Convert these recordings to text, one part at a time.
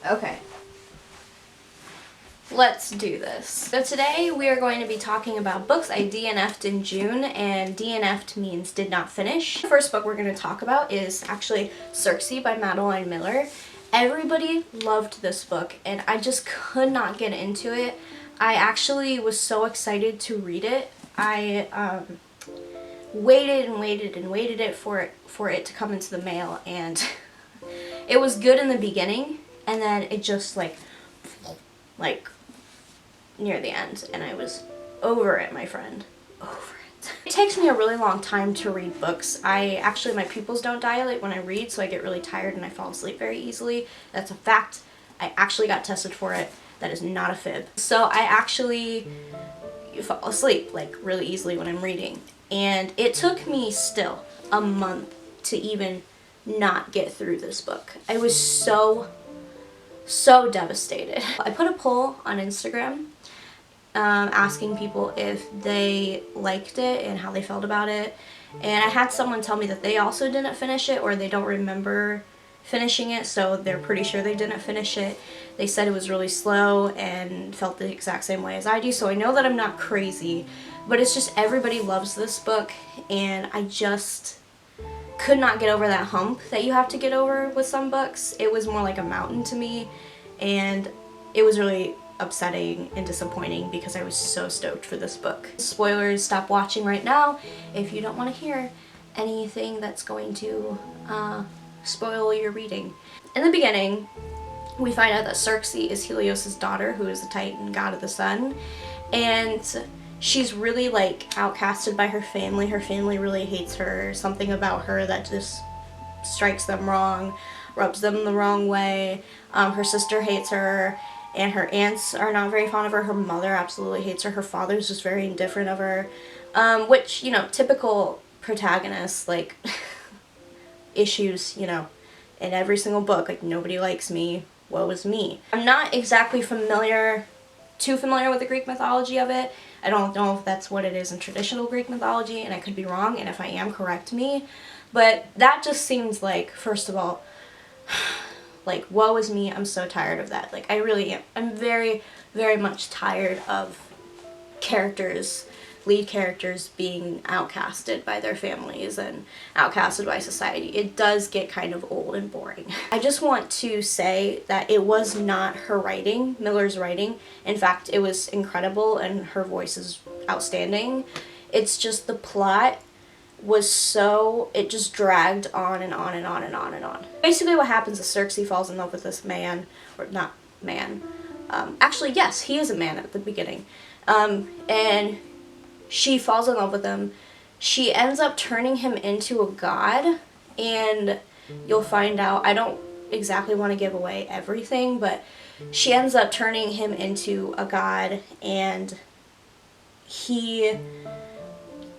Okay. Let's do this. So today we are going to be talking about books I DNF'd in June, and DNF'd means did not finish. The first book we're going to talk about is actually Circe by Madeline Miller. Everybody loved this book and I just could not get into it. I actually was so excited to read it. I waited and waited and waited for it to come into the mail, and it was good in the beginning and then it just like near the end, and I was over it, my friend. Over it. It takes me a really long time to read books. My pupils don't dilate when I read, so I get really tired and I fall asleep very easily. That's a fact. I actually got tested for it. That is not a fib. So I actually fall asleep like really easily when I'm reading. And it took me still a month to even not get through this book. I was so devastated. I put a poll on Instagram asking people if they liked it and how they felt about it, and I had someone tell me that they also didn't finish it, or they don't remember finishing it, so they're pretty sure they didn't finish it. They said it was really slow and felt the exact same way as I do, so I know that I'm not crazy, but it's just everybody loves this book and I just could not get over that hump that you have to get over with some books. It was more like a mountain to me, and it was really upsetting and disappointing because I was so stoked for this book. Spoilers, stop watching right now if you don't want to hear anything that's going to spoil your reading. In the beginning, we find out that Circe is Helios' daughter, who is the Titan god of the sun, and she's really like outcasted by her family. Her family really hates her. Something about her that just strikes them wrong, rubs them the wrong way. Her sister hates her, and her aunts are not very fond of her. Her mother absolutely hates her. Her father's just very indifferent of her, which, you know, typical protagonists, like, issues, you know, in every single book, like, nobody likes me, woe is me. I'm not exactly too familiar with the Greek mythology of it. I don't know if that's what it is in traditional Greek mythology, and I could be wrong, and if I am, correct me. But that just seems like, first of all, like, woe is me, I'm so tired of that. Like, I really am. I'm very, very much tired of lead characters being outcasted by their families and outcasted by society. It does get kind of old and boring. I just want to say that it was not her writing, Miller's writing. In fact, it was incredible and her voice is outstanding. It's just the plot was it just dragged on and on and on and on and on. Basically what happens is Circe falls in love with this man, or not man, actually yes, he is a man at the beginning, and she falls in love with him. She ends up turning him into a god, and you'll find out, I don't exactly want to give away everything, but she ends up turning him into a god, and he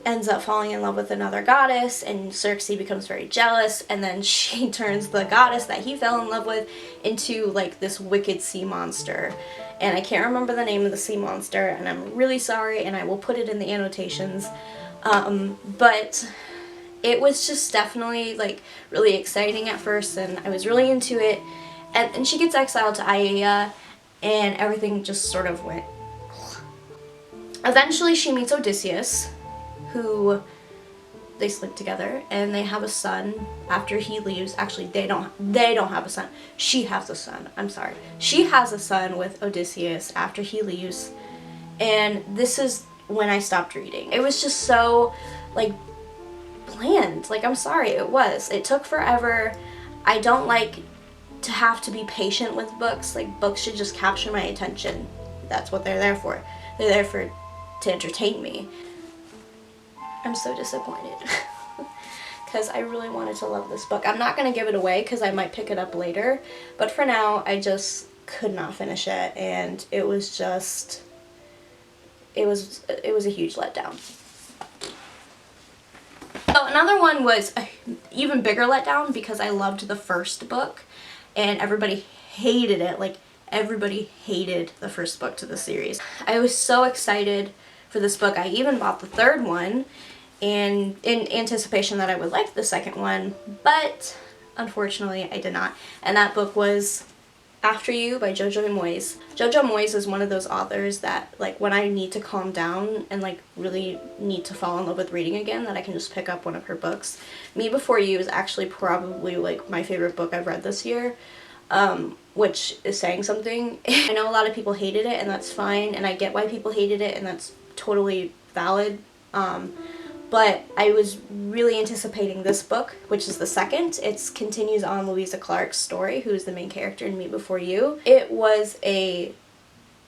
ends up falling in love with another goddess, and Circe becomes very jealous, and then she turns the goddess that he fell in love with into like this wicked sea monster. And I can't remember the name of the sea monster, and I'm really sorry, and I will put it in the annotations. But it was just definitely like really exciting at first, and I was really into it. And she gets exiled to Aiaia, and everything just sort of went. Eventually she meets Odysseus, who they sleep together, and they have a son after he leaves. Actually, they don't have a son. She has a son. I'm sorry. She has a son with Odysseus after he leaves, and this is when I stopped reading. It was just so, like, bland. Like, I'm sorry, it was. It took forever. I don't like to have to be patient with books. Like, books should just capture my attention. That's what they're there for. They're there to entertain me. I'm so disappointed because I really wanted to love this book. I'm not going to give it away because I might pick it up later, but for now I just could not finish it, and it was just, it was a huge letdown. So another one was an even bigger letdown because I loved the first book and everybody hated it. Like, everybody hated the first book to the series. I was so excited for this book. I even bought the third one and in anticipation that I would like the second one, but unfortunately I did not. And that book was After You by Jojo Moyes. Jojo Moyes is one of those authors that, like, when I need to calm down and, like, really need to fall in love with reading again, that I can just pick up one of her books. Me Before You is actually probably, like, my favorite book I've read this year, which is saying something. I know a lot of people hated it, and that's fine, and I get why people hated it, and that's totally valid. But I was really anticipating this book, which is the second. It continues on Louisa Clark's story, who is the main character in Me Before You. It was a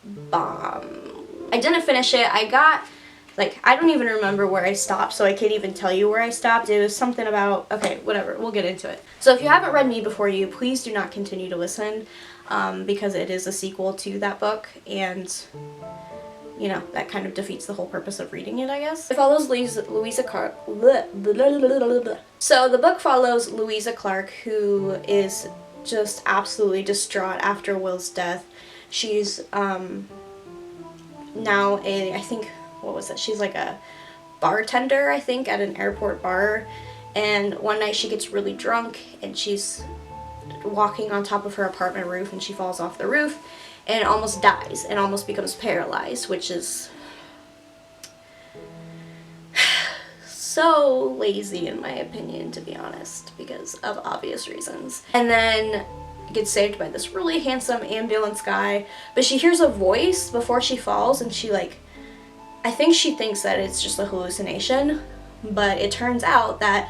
bomb. I didn't finish it. I got, like, I don't even remember where I stopped, so I can't even tell you where I stopped. It was something about, okay, whatever, we'll get into it. So if you haven't read Me Before You, please do not continue to listen, because it is a sequel to that book, and you know, that kind of defeats the whole purpose of reading it, I guess. It follows Louisa Clark. So the book follows Louisa Clark, who is just absolutely distraught after Will's death. She's now I think, what was it? She's like a bartender, I think, at an airport bar. And one night she gets really drunk and she's walking on top of her apartment roof and she falls off the roof and almost dies and almost becomes paralyzed, which is so lazy in my opinion, to be honest, because of obvious reasons. And then gets saved by this really handsome ambulance guy, but she hears a voice before she falls and she, like, I think she thinks that it's just a hallucination, but it turns out that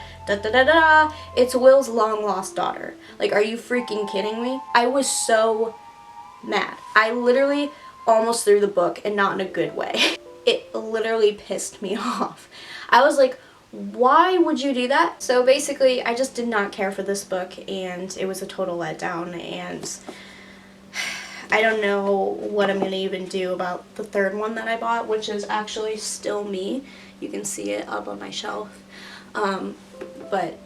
it's Will's long lost daughter. Like, are you freaking kidding me? I was so mad. I literally almost threw the book, and not in a good way. It literally pissed me off. I was like, why would you do that? So basically, I just did not care for this book, and it was a total letdown, and I don't know what I'm going to even do about the third one that I bought, which is actually Still Me. You can see it up on my shelf. But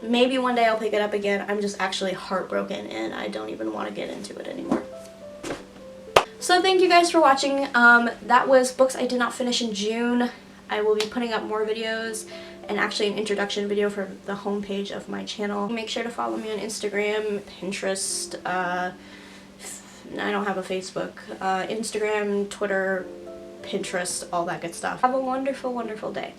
maybe one day I'll pick it up again. I'm just actually heartbroken, and I don't even want to get into it anymore. So thank you guys for watching. That was books I did not finish in June. I will be putting up more videos and actually an introduction video for the homepage of my channel. Make sure to follow me on Instagram, Pinterest, I don't have a Facebook, Instagram, Twitter, Pinterest, all that good stuff. Have a wonderful, wonderful day.